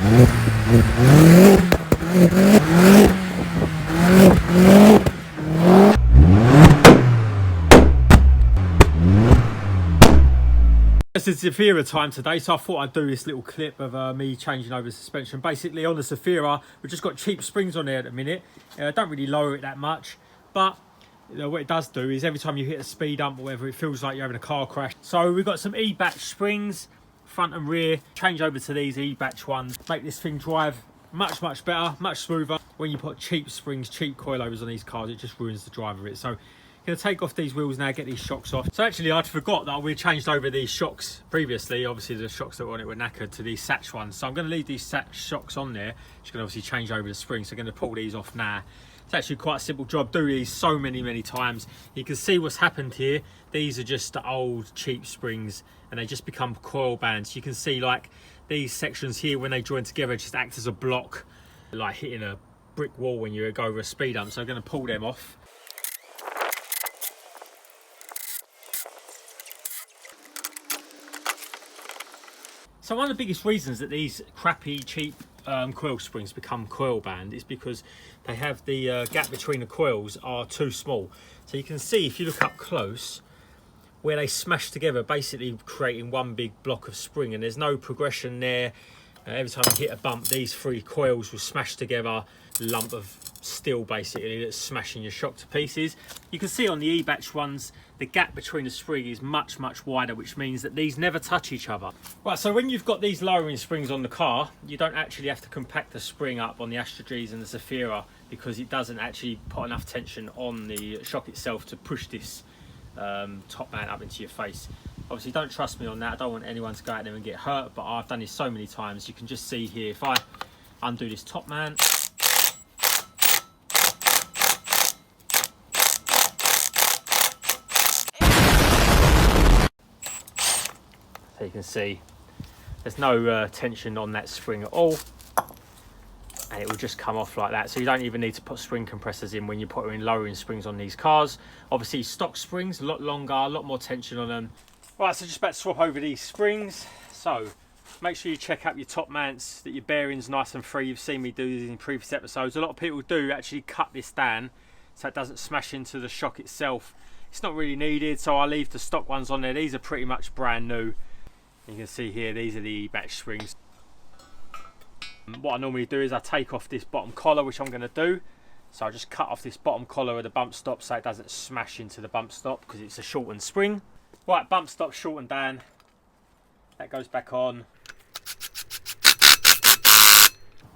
It's the Zafira time today, so I thought I'd do this little clip of me changing over the suspension. Basically on the Zafira, we've just got cheap springs on there at the minute. Don't really lower it that much, but what it does do is every time you hit a speed bump or whatever, it feels like you're having a car crash. So we've got some E-batch springs, front and rear. Change over to these E-batch ones. Make this thing drive much better, much smoother. When you put cheap springs, cheap coilovers on these cars, it just ruins the drive of it. So going to take off these wheels now, get these shocks off. So actually I'd forgot that we changed over these shocks previously. Obviously the shocks that were on it were knackered to these Satch ones. So I'm going to leave these Satch shocks on there. Just going to obviously change over the springs. So I'm going to pull these off now. It's actually quite a simple job. Do these so many times. You can see what's happened here. These are just the old cheap springs and they just become coil bands. You can see like these sections here, when they join together, just act as a block, like hitting a brick wall when you go over a speed bump. So I'm going to pull them off. So one of the biggest reasons that these crappy, cheap coil springs become coil band is because they have the gap between the coils are too small. So you can see if you look up close where they smash together, basically creating one big block of spring, and there's no progression there. Every time you hit a bump, these three coils will smash together, lump of steel basically that's smashing your shock to pieces. You can see on the E-batch ones, the gap between the spring is much wider, which means that these never touch each other. Right, so when you've got these lowering springs on the car, you don't actually have to compact the spring up on the Astra Gs and the Zafira, because it doesn't actually put enough tension on the shock itself to push this top mount up into your face. Obviously don't trust me on that. I don't want anyone to go out there and get hurt, but I've done this so many times. You can just see here, if I undo this top mount, so you can see there's no tension on that spring at all, and it will just come off like that. So you don't even need to put spring compressors in when you put in lowering springs on these cars. Obviously stock springs, a lot longer, a lot more tension on them. Right, so just about to swap over these springs. So make sure you check out your top mounts, that your bearing's nice and free. You've seen me do these in previous episodes. A lot of people do actually cut this down so it doesn't smash into the shock itself. It's not really needed, so I leave the stock ones on there. These are pretty much brand new. You can see here, these are the E-batch springs. What I normally do is I take off this bottom collar, which I'm going to do. So I just cut off this bottom collar of the bump stop so it doesn't smash into the bump stop, because it's a shortened spring. Right, bump stop shortened down. That goes back on.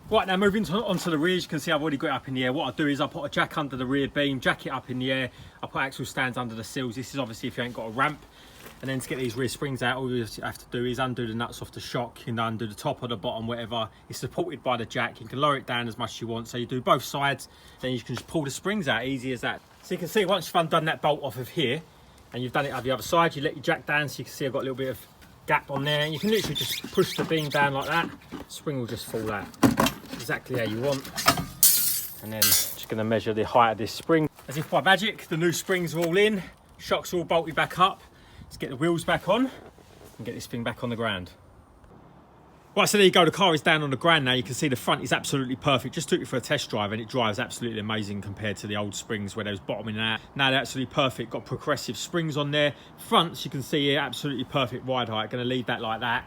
Right, now moving onto the rear, as you can see I've already got it up in the air. What I do is I put a jack under the rear beam, jack it up in the air. I put axle stands under the seals. This is obviously if you ain't got a ramp. And then to get these rear springs out, all you have to do is undo the nuts off the shock. You can undo the top or the bottom, whatever. It's supported by the jack. You can lower it down as much as you want. So you do both sides, then you can just pull the springs out, easy as that. So you can see once you've undone that bolt off of here, and you've done it on the other side, you let your jack down, so you can see I've got a little bit of gap on there, and you can literally just push the beam down like that. Spring will just fall out exactly how you want. And then just going to measure the height of this spring. As if by magic, the new springs are all in, shocks are all bolted back up. Let's get the wheels back on and get this thing back on the ground. Right, so there you go, the car is down on the ground now. You can see the front is absolutely perfect. Just took it for a test drive and it drives absolutely amazing compared to the old springs where they was bottoming out. Now they're absolutely perfect, got progressive springs on there. Fronts, you can see here, absolutely perfect ride height. Gonna leave that like that.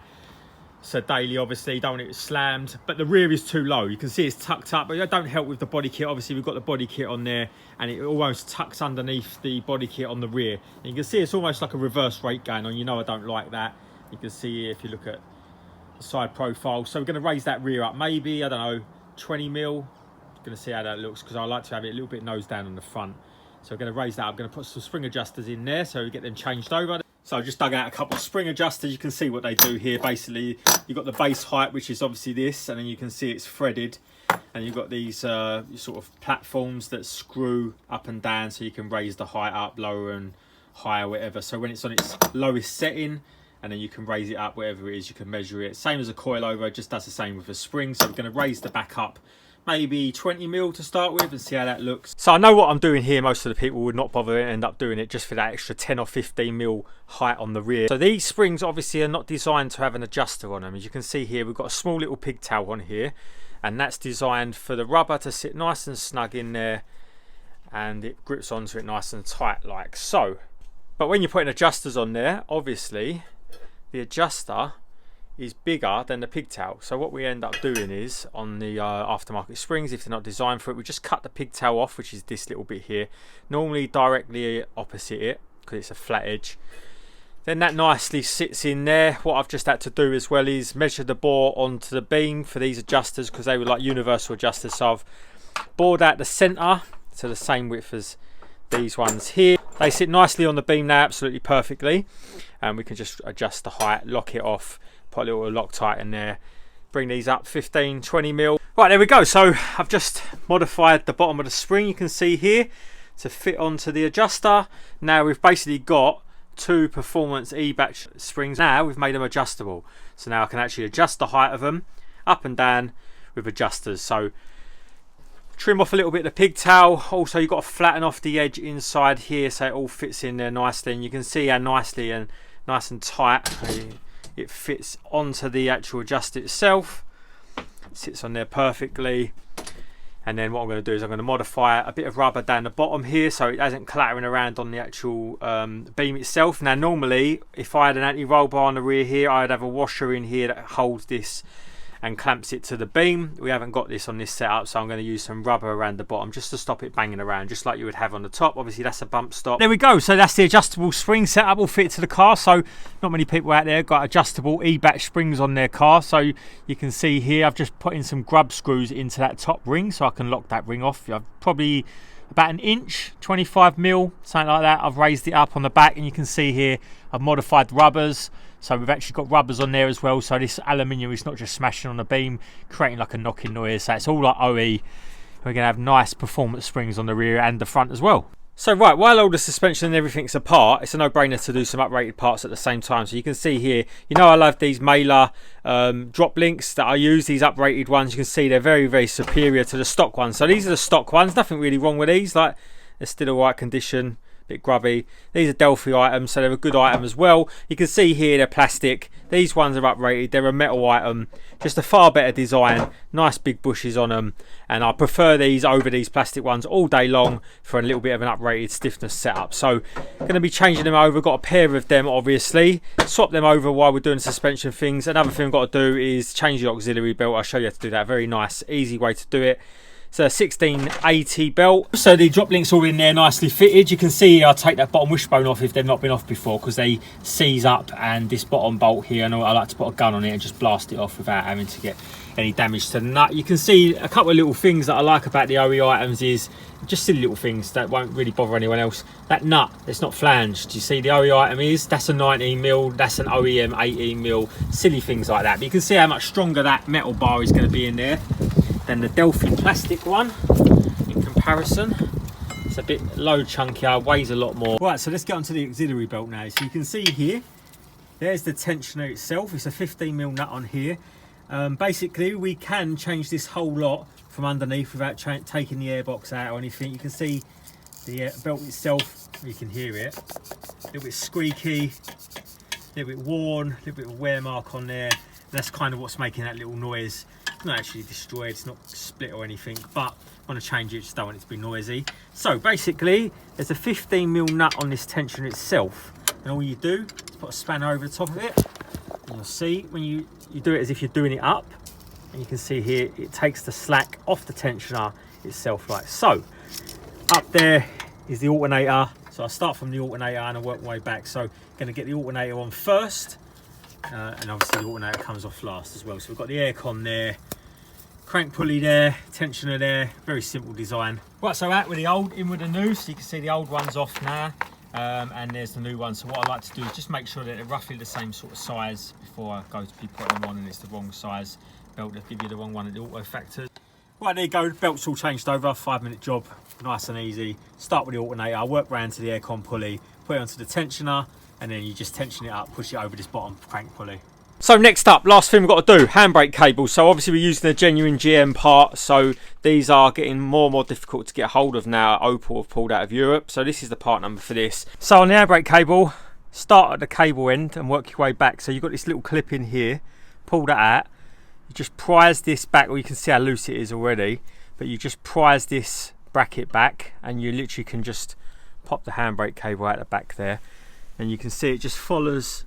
So daily, obviously, don't want it slammed, but the rear is too low. You can see it's tucked up, but that don't help with the body kit. Obviously, we've got the body kit on there, and it almost tucks underneath the body kit on the rear. And you can see it's almost like a reverse rate going on. You know I don't like that. You can see here, if you look at the side profile. So we're going to raise that rear up, maybe, I don't know, 20 mil. Going to see how that looks, because I like to have it a little bit nose down on the front. So we're going to raise that up. I'm going to put some spring adjusters in there, so we get them changed over. So I just dug out a couple of spring adjusters. You can see what they do here. Basically, you've got the base height, which is obviously this, and then you can see it's threaded. And you've got these sort of platforms that screw up and down, so you can raise the height up, lower and higher, whatever. So when it's on its lowest setting, and then you can raise it up, whatever it is, you can measure it. Same as a coilover, just does the same with a spring. So we're going to raise the back up, maybe 20mm to start with, and see how that looks. So I know what I'm doing here. Most of the people would not bother and end up doing it just for that extra 10 or 15mm height on the rear. So these springs obviously are not designed to have an adjuster on them. As you can see here, we've got a small little pigtail on here, and that's designed for the rubber to sit nice and snug in there, and it grips onto it nice and tight like so. But when you're putting adjusters on there, obviously the adjuster is bigger than the pigtail. So what we end up doing is, on the aftermarket springs, if they're not designed for it, we just cut the pigtail off, which is this little bit here, normally directly opposite it because it's a flat edge. Then that nicely sits in there. What I've just had to do as well is measure the bore onto the beam for these adjusters, because they were like universal adjusters. So I've bored out the centre to the same width as these ones here. They sit nicely on the beam now, absolutely perfectly, and we can just adjust the height, lock it off, put a little Loctite in there, bring these up 15-20mm. Right, there we go. So I've just modified the bottom of the spring, you can see here, to fit onto the adjuster. Now we've basically got two performance E-batch springs. Now we've made them adjustable, so now I can actually adjust the height of them up and down with adjusters. So trim off a little bit of the pigtail. Also, you've got to flatten off the edge inside here so it all fits in there nicely, and you can see how nicely and nice and tight it fits onto the actual adjuster itself. It sits on there perfectly. And then what I'm going to do is I'm going to modify a bit of rubber down the bottom here so it isn't clattering around on the actual beam itself. Now normally, if I had an anti-roll bar on the rear here, I'd have a washer in here that holds this and clamps it to the beam. We haven't got this on this setup, so I'm going to use some rubber around the bottom just to stop it banging around, just like you would have on the top. Obviously that's a bump stop. There we go. So that's the adjustable spring setup, will fit to the car. So not many people out there got adjustable E-batch springs on their car. So you can see here I've just put in some grub screws into that top ring so I can lock that ring off. I've probably about an inch, 25mm, something like that. I've raised it up on the back, and you can see here I've modified the rubbers. So we've actually got rubbers on there as well, so this aluminium is not just smashing on the beam, creating like a knocking noise. So it's all like OE. We're going to have nice performance springs on the rear and the front as well. So right, while all the suspension and everything's apart, it's a no-brainer to do some uprated parts at the same time. So you can see here, you know I love these Mailer drop links that I use, these uprated ones. You can see they're very, very superior to the stock ones. So these are the stock ones, nothing really wrong with these, like they're still all right condition. Bit grubby. These are Delphi items, so they're a good item as well. You can see here they're plastic. These ones are uprated. They're a metal item, just a far better design, nice big bushes on them, and I prefer these over these plastic ones all day long for a little bit of an uprated stiffness setup. So going to be changing them over. Got a pair of them, obviously. Swap them over while we're doing suspension things. Another thing I've got to do is change the auxiliary belt. I'll show you how to do that. Very nice, easy way to do it. It's a 1680 belt. So the drop links all in there nicely fitted. You can see I take that bottom wishbone off if they've not been off before, because they seize up, and this bottom bolt here, and I like to put a gun on it and just blast it off without having to get any damage to the nut. You can see a couple of little things that I like about the OE items is just silly little things that won't really bother anyone else. That nut, it's not flanged. You see the OE item is, that's a 19mm, that's an OEM 18mm, silly things like that. But you can see how much stronger that metal bar is going to be in there than the Delphi plastic one in comparison. It's a bit low chunkier, weighs a lot more. Right, so let's get onto the auxiliary belt now. So you can see here, there's the tensioner itself. It's a 15mm nut on here. Basically, we can change this whole lot from underneath without taking the airbox out or anything. You can see the belt itself, you can hear it, a little bit squeaky, a little bit worn, a little bit of wear mark on there. That's kind of what's making that little noise. It's not actually destroyed, it's not split or anything, but I want to change it, just don't want it to be noisy. So basically, there's a 15mm nut on this tensioner itself, and all you do is put a spanner over the top of it, and you'll see when you do it as if you're doing it up, and you can see here it takes the slack off the tensioner itself like so. Up there is the alternator, so I start from the alternator and I work my way back. So going to get the alternator on first, and obviously the alternator comes off last as well. So we've got the aircon there, crank pulley there, tensioner there, very simple design. Right, so out with the old, in with the new. So you can see the old one's off now, and there's the new one. So what I like to do is just make sure that they're roughly the same sort of size before I go to be putting them on, and it's the wrong size belt. They'll give you the wrong one at the auto factory. Right, there you go, the belt's all changed over, 5-minute job, nice and easy. Start with the alternator, I work round to the aircon pulley, put it onto the tensioner, and then you just tension it up, push it over this bottom crank pulley. So next up, last thing we've got to do, handbrake cables. So obviously we're using a genuine GM part, so these are getting more and more difficult to get hold of now. Opel have pulled out of Europe, so this is the part number for this. So on the handbrake cable, start at the cable end and work your way back. So you've got this little clip in here, pull that out, you just prise this back, or you can see how loose it is already, but you just prise this bracket back and you literally can just pop the handbrake cable out the back there, and you can see it just follows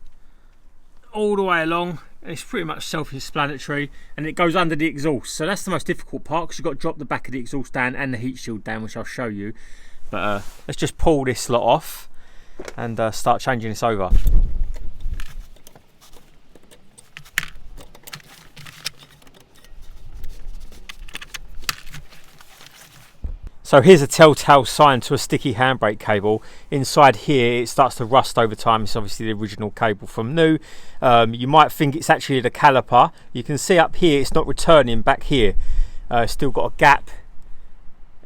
all the way along, and it's pretty much self-explanatory, and it goes under the exhaust. So that's the most difficult part, because you've got to drop the back of the exhaust down and the heat shield down, which I'll show you. But let's just pull this lot off and start changing this over. So here's a telltale sign to a sticky handbrake cable. Inside here it starts to rust over time. It's obviously the original cable from new. You might think it's actually the caliper. You can see up here it's not returning back here. Still got a gap,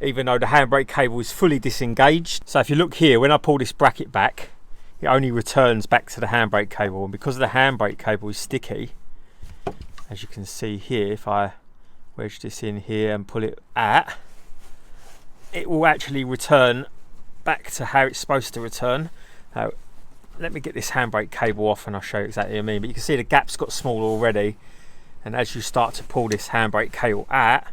even though the handbrake cable is fully disengaged. So if you look here, when I pull this bracket back, it only returns back to the handbrake cable. And because the handbrake cable is sticky, as you can see here, if I wedge this in here and pull it out, it will actually return back to how it's supposed to return. Now, let me get this handbrake cable off and I'll show you exactly what I mean. But you can see the gap's got smaller already, and as you start to pull this handbrake cable out,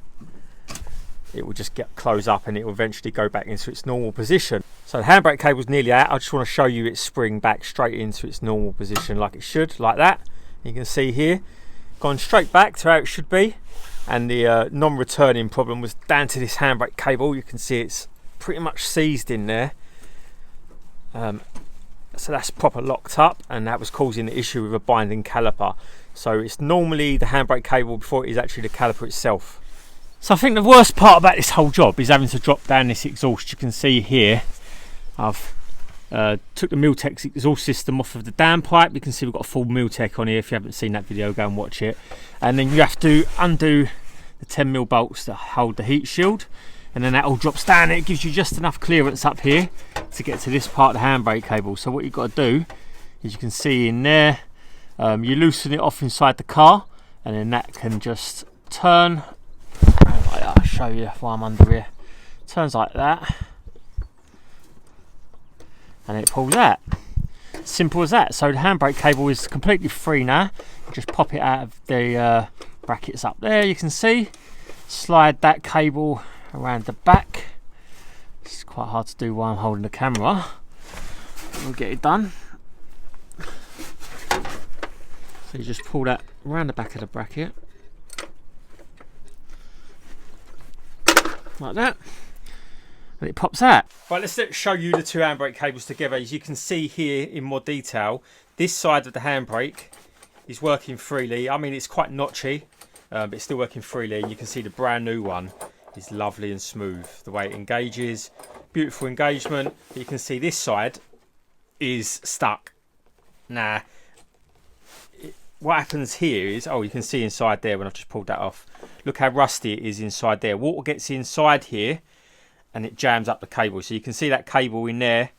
it will just close up and it will eventually go back into its normal position. So the handbrake cable's nearly out. I just want to show you it spring back straight into its normal position like it should, like that. You can see here, gone straight back to how it should be. And the non-returning problem was down to this handbrake cable. You can see it's pretty much seized in there. So that's proper locked up, and that was causing the issue with a binding caliper. So it's normally the handbrake cable before it is actually the caliper itself. So I think the worst part about this whole job is having to drop down this exhaust. You can see here I've took the Miltech exhaust system off of the downpipe. You can see we've got a full Miltech on here. If you haven't seen that video, go and watch it. And then you have to undo the 10mm bolts that hold the heat shield, and then that all drops down. It gives you just enough clearance up here to get to this part of the handbrake cable. So what you've got to do is, you can see in there, you loosen it off inside the car, and then that can just turn like that. I'll show you while I'm under here. Turns like that, and it pulls out. Simple as that. So the handbrake cable is completely free now. You just pop it out of the brackets up there, you can see. Slide that cable around the back. It's quite hard to do while I'm holding the camera. We'll get it done. So you just pull that around the back of the bracket like that, and it pops out. Right, let's show you the two handbrake cables together. As you can see here in more detail, this side of the handbrake is working freely. I mean, it's quite notchy, but it's still working freely. You can see the brand new one is lovely and smooth. The way it engages, beautiful engagement. But you can see this side is stuck. Now, what happens here is, oh, you can see inside there when I've just pulled that off. Look how rusty it is inside there. Water gets inside here and it jams up the cable. So you can see that cable in there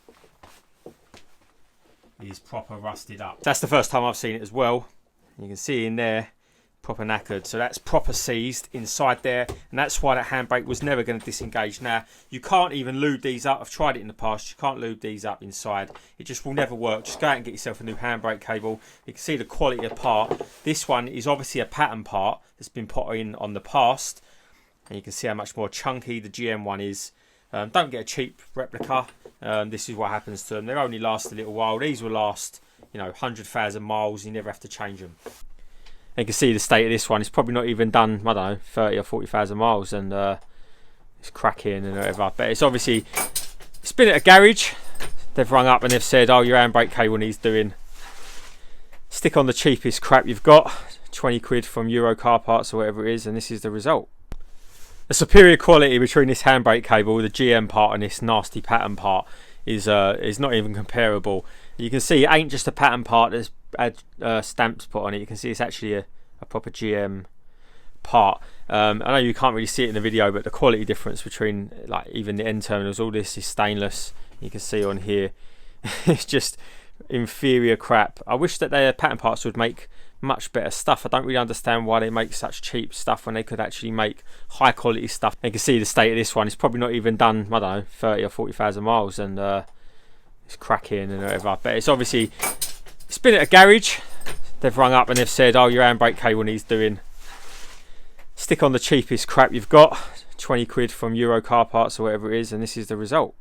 is proper rusted up. That's the first time I've seen it as well. You can see in there, proper knackered. So that's proper seized inside there, and that's why that handbrake was never going to disengage. Now, you can't even lube these up. I've tried it in the past. You can't lube these up inside. It just will never work. Just go out and get yourself a new handbrake cable. You can see the quality of part. This one is obviously a pattern part that's been put in on the past, and you can see how much more chunky the GM one is. Don't get a cheap replica. This is what happens to them. They only last a little while. These will last, you know, 100,000 miles. You never have to change them. And you can see the state of this one. It's probably not even done, I don't know, 30 or 40,000 miles, and it's cracking and whatever. But it's obviously, it's been at a garage. They've rung up and they've said, oh, your handbrake cable needs doing. Stick on the cheapest crap you've got, 20 quid from Euro car parts or whatever it is, and this is the result. The superior quality between this handbrake cable, the GM part, and this nasty pattern part is not even comparable. You can see it ain't just a pattern part that's had stamps put on it. You can see it's actually a proper GM part. I know you can't really see it in the video, but the quality difference between, like, even the end terminals, all this is stainless. You can see on here, it's just inferior crap. I wish that their pattern parts would make much better stuff. I don't really understand why they make such cheap stuff when they could actually make high quality stuff. You can see the state of this one. It's probably not even done, I don't know, 30 or 40,000 miles, and it's cracking and whatever. But it's obviously, it's been at a garage. They've rung up and they've said, oh, your handbrake cable needs doing. Stick on the cheapest crap you've got, 20 quid from Euro Car Parts or whatever it is, and this is the result.